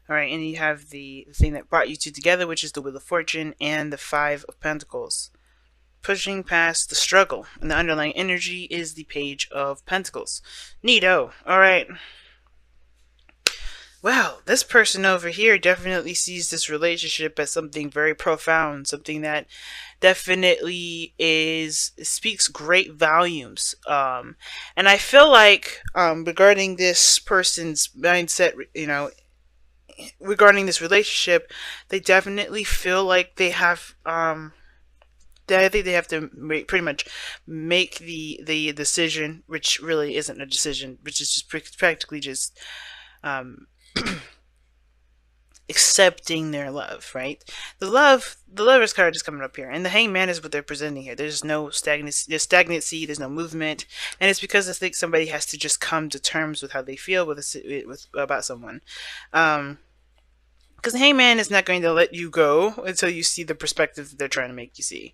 All right, and you have the thing that brought you two together, which is the Wheel of Fortune and the Five of Pentacles. Pushing past the struggle, and the underlying energy is the Page of Pentacles. Neato. All right. Well, this person over here definitely sees this relationship as something very profound, something that definitely is speaks great volumes. And I feel like regarding this person's mindset, regarding this relationship, they definitely feel like they have I think they have to pretty much make the decision, which really isn't a decision, which is just practically just um, accepting their love, right? The lovers card is coming up here, and the hangman is what they're presenting here. There's no stagnancy, there's no movement, and it's because I think somebody has to just come to terms with how they feel with about someone. Because the hangman is not going to let you go until you see the perspective that they're trying to make you see.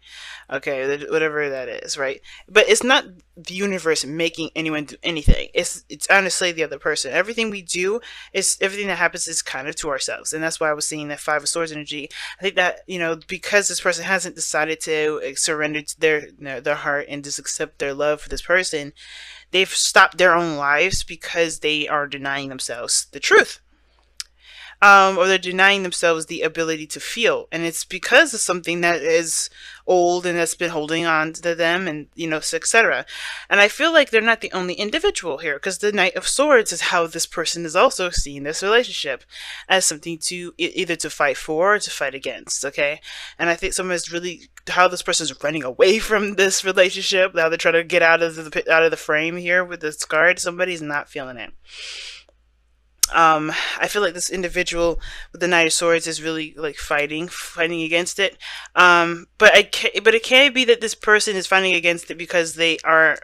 Okay, whatever that is, right? But it's not the universe making anyone do anything. It's honestly the other person. Everything we do is everything that happens is kind of to ourselves, and that's why I was seeing that Five of Swords energy. I think that because this person hasn't decided to surrender to their heart and just accept their love for this person, they've stopped their own lives because they are denying themselves the truth, or they're denying themselves the ability to feel, and it's because of something that is old and that's been holding on to them, and etc. And I feel like they're not the only individual here, because the Knight of Swords is how this person is also seeing this relationship as something to either to fight for or to fight against. Okay, and I think someone is really how this person is running away from this relationship. Now they're trying to get out of the frame here with this card. Somebody's not feeling it. I feel like this individual with the Knight of Swords is really like fighting against it. But it can't be that this person is fighting against it because they're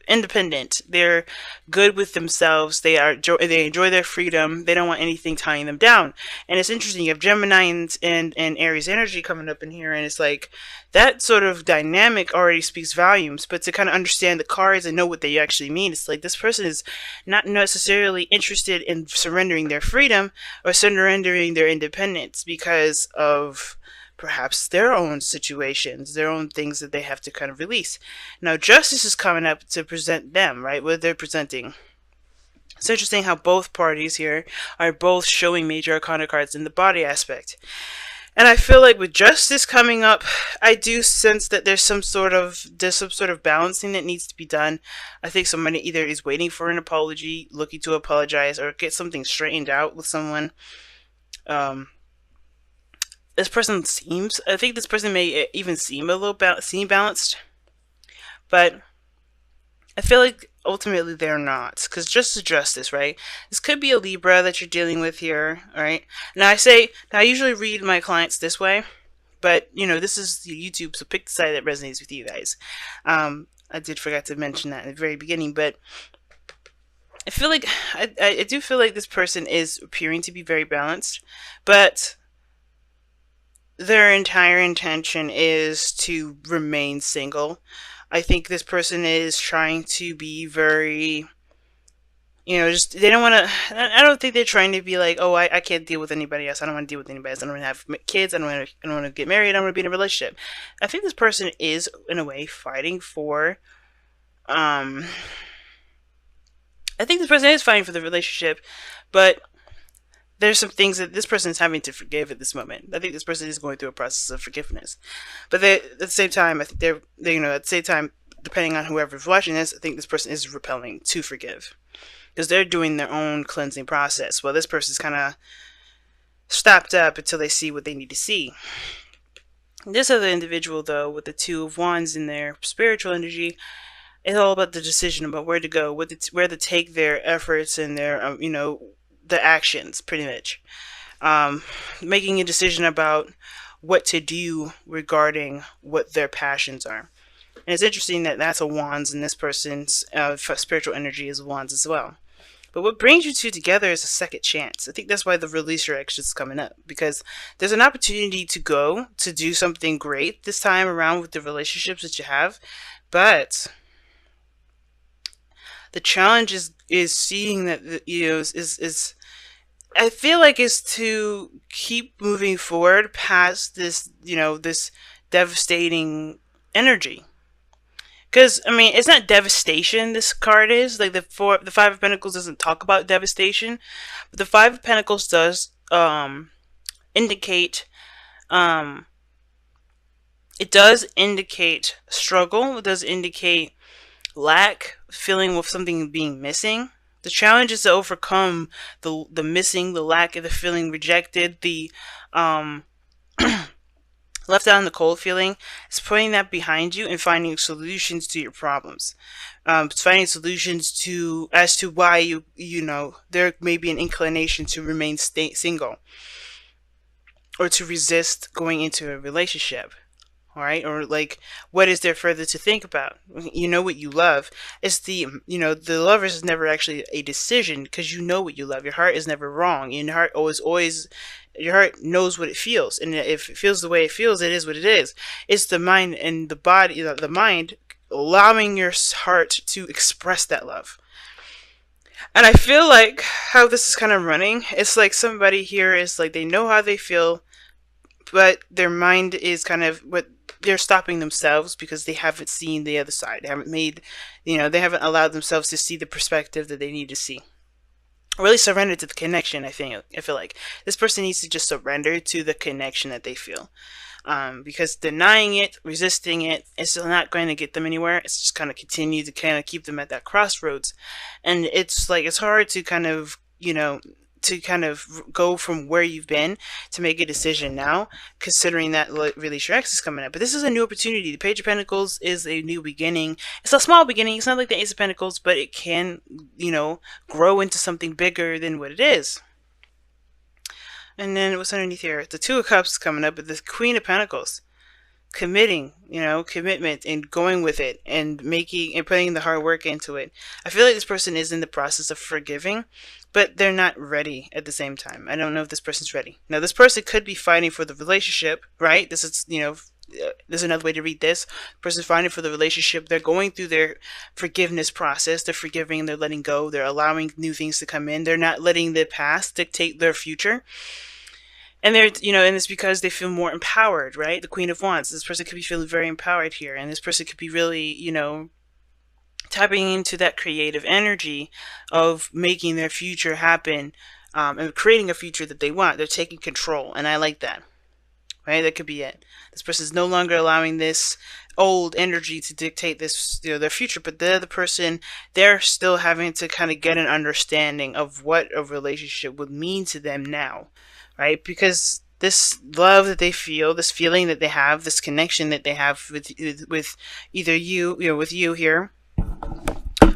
independent. They're good with themselves. They enjoy their freedom. They don't want anything tying them down. And it's interesting. You have Gemini and Aries energy coming up in here, and it's like that sort of dynamic already speaks volumes. But to kind of understand the cards and know what they actually mean, it's like this person is not necessarily interested in surrendering their freedom or surrendering their independence because of perhaps their own situations, their own things that they have to kind of release. Now, justice is coming up to present them, right? What they're presenting. It's interesting how both parties here are both showing major arcana cards in the body aspect. And I feel like with justice coming up, I do sense that there's some sort of balancing that needs to be done. I think somebody either is waiting for an apology, looking to apologize, or get something straightened out with someone. I think this person may even seem a little balanced, but I feel like ultimately they're not, because justice, right? This could be a Libra that you're dealing with here, all right? Now I usually read my clients this way, but this is YouTube, so pick the side that resonates with you guys. I did forget to mention that in the very beginning, but I feel like I do feel like this person is appearing to be very balanced, but their entire intention is to remain single. I think this person is trying to be very, just they don't want to. I don't think they're trying to be like, oh, I can't deal with anybody else. I don't want to deal with anybody else. I don't want to have kids. I don't want to get married. I don't want to be in a relationship. I think this person is, in a way, fighting for. I think this person is fighting for the relationship, but there's some things that this person is having to forgive at this moment. I think this person is going through a process of forgiveness, but at the same time, I think at the same time, depending on whoever's watching this, I think this person is repelling to forgive because they're doing their own cleansing process. Well, this person's kind of stopped up until they see what they need to see. This other individual, though, with the Two of Wands in their spiritual energy, it's all about the decision about where to go, where to take their efforts and their the actions, pretty much. Making a decision about what to do regarding what their passions are. And it's interesting that that's a Wands, and this person's spiritual energy is Wands as well. But what brings you two together is a second chance. I think that's why the release reaction is coming up, because there's an opportunity to go to do something great this time around with the relationships that you have, but the challenge is seeing that is I feel like it's to keep moving forward past this, this devastating energy. Because I mean, it's not devastation. This card is like the Five of Pentacles doesn't talk about devastation, but the Five of Pentacles does indicate um it does indicate struggle. It does indicate lack, feeling with something being missing. The challenge is to overcome the missing, the lack, of the feeling rejected, the um left out in the cold feeling. It's putting that behind you and finding solutions to your problems. It's finding solutions to as to why there may be an inclination to remain single or to resist going into a relationship. All right, or like, what is there further to think about? You know what you love. It's the lovers is never actually a decision, because you know what you love. Your heart is never wrong. Your heart always your heart knows what it feels, and if it feels the way it feels, it is what it is. It's the mind and the body, the mind allowing your heart to express that love. And I feel like how this is kind of running, it's like somebody here is like, they know how they feel, but their mind is kind of what they're stopping themselves because they haven't seen the other side. They haven't they haven't allowed themselves to see the perspective that they need to see. Really surrender to the connection. I feel like this person needs to just surrender to the connection that they feel. Because denying it, resisting it, it's not going to get them anywhere. It's just kind of continue to kind of keep them at that crossroads. And it's like, it's hard to kind of, to kind of go from where you've been to make a decision now, considering that release your ex is coming up. But this is a new opportunity. The Page of Pentacles is a new beginning. It's a small beginning. It's not like the Ace of Pentacles, but it can, grow into something bigger than what it is. And then what's underneath here? The Two of Cups coming up, but the Queen of Pentacles. Committing, commitment and going with it and making and putting the hard work into it. I feel like this person is in the process of forgiving, but they're not ready at the same time. I don't know if this person's ready. Now, this person could be fighting for the relationship, right? This is, there's another way to read this. The person's fighting for the relationship. They're going through their forgiveness process. They're forgiving, they're letting go. They're allowing new things to come in. They're not letting the past dictate their future. And they're, and it's because they feel more empowered, right? The Queen of Wands. This person could be feeling very empowered here. And this person could be really, tapping into that creative energy of making their future happen, and creating a future that they want. They're taking control. And I like that, right? That could be it. This person is no longer allowing this old energy to dictate this, their future. But the other person, they're still having to kind of get an understanding of what a relationship would mean to them now. Right? Because this love that they feel, this feeling that they have, this connection that they have with either with you here,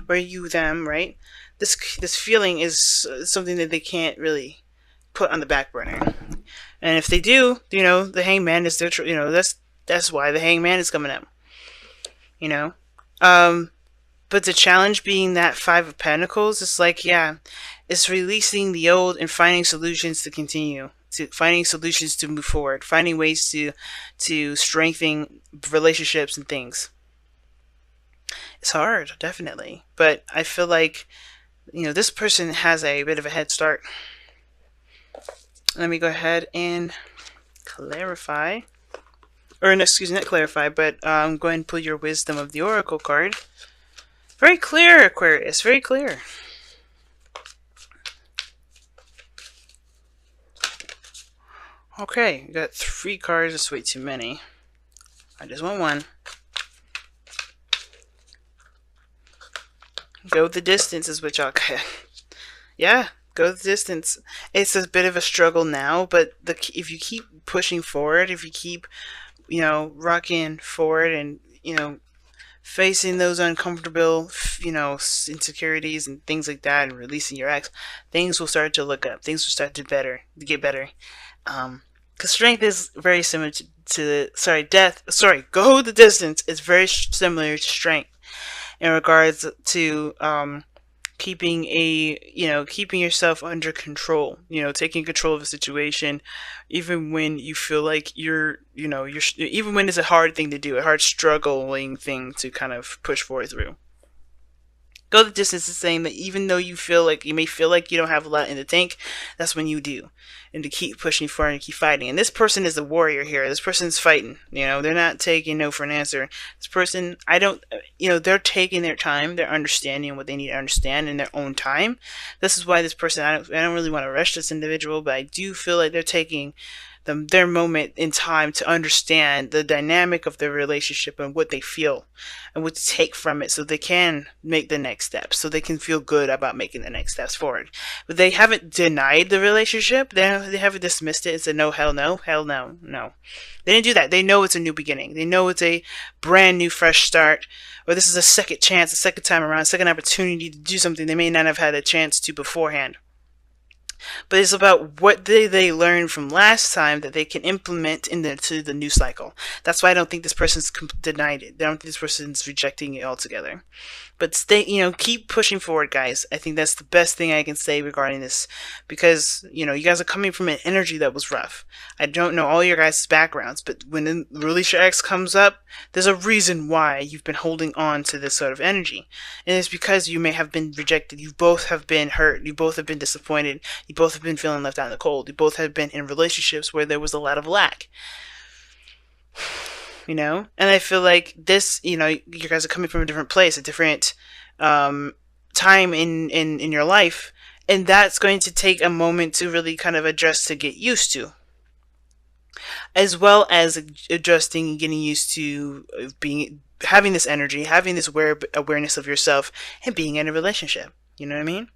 or you them, right? This feeling is something that they can't really put on the back burner. And if they do, the Hangman is their, that's why the Hangman is coming up. But the challenge being that Five of Pentacles, it's like, yeah, it's releasing the old and finding solutions to continue, finding solutions to move forward, finding ways to strengthen relationships and things. It's hard, definitely, but I feel like, this person has a bit of a head start. Let me go ahead and clarify, or no, excuse me, not clarify, but go ahead and pull your Wisdom of the Oracle card. Very clear, Aquarius, very clear. Okay, you got 3 cards. That's way too many. I just want one. Go the distance is what y'all got. Yeah, go the distance. It's a bit of a struggle now, but if you keep pushing forward, if you keep, rocking forward and, facing those uncomfortable, insecurities and things like that, and releasing your ex, things will start to look up. Things will start to get better. Because strength is very similar go the distance is very similar to strength in regards to keeping yourself under control, taking control of a situation, even when you feel like even when it's a hard thing to do, a hard struggling thing to kind of push forward through. Go the distance is saying that even though you may feel like you don't have a lot in the tank, that's when you do. And to keep pushing forward and keep fighting. And this person is the warrior here. This person's fighting. They're not taking no for an answer. This person, I don't, they're taking their time. They're understanding what they need to understand in their own time. This is why this person, I don't really want to rush this individual, but I do feel like they're taking their moment in time to understand the dynamic of their relationship and what they feel and what to take from it so they can make the next steps, so they can feel good about making the next steps forward. But they haven't denied the relationship. They haven't dismissed it and said, no, hell no, hell no, no. They didn't do that. They know it's a new beginning. They know it's a brand new, fresh start, or this is a second chance, a second time around, a second opportunity to do something they may not have had a chance to beforehand. But it's about what they learned from last time that they can implement into the new cycle. That's why I don't think this person's denied it. I don't think this person's rejecting it altogether. But keep pushing forward, guys. I think that's the best thing I can say regarding this, because you guys are coming from an energy that was rough. I don't know all your guys' backgrounds, but when Release Your Ex comes up, there's a reason why you've been holding on to this sort of energy, and it's because you may have been rejected. You both have been hurt. You both have been disappointed. You both have been feeling left out in the cold. You both have been in relationships where there was a lot of lack. And I feel like this, you guys are coming from a different place, a different time in your life, and that's going to take a moment to really kind of adjust, to get used to, as well as adjusting and getting used to having this energy, having this awareness of yourself, and being in a relationship. You know what I mean?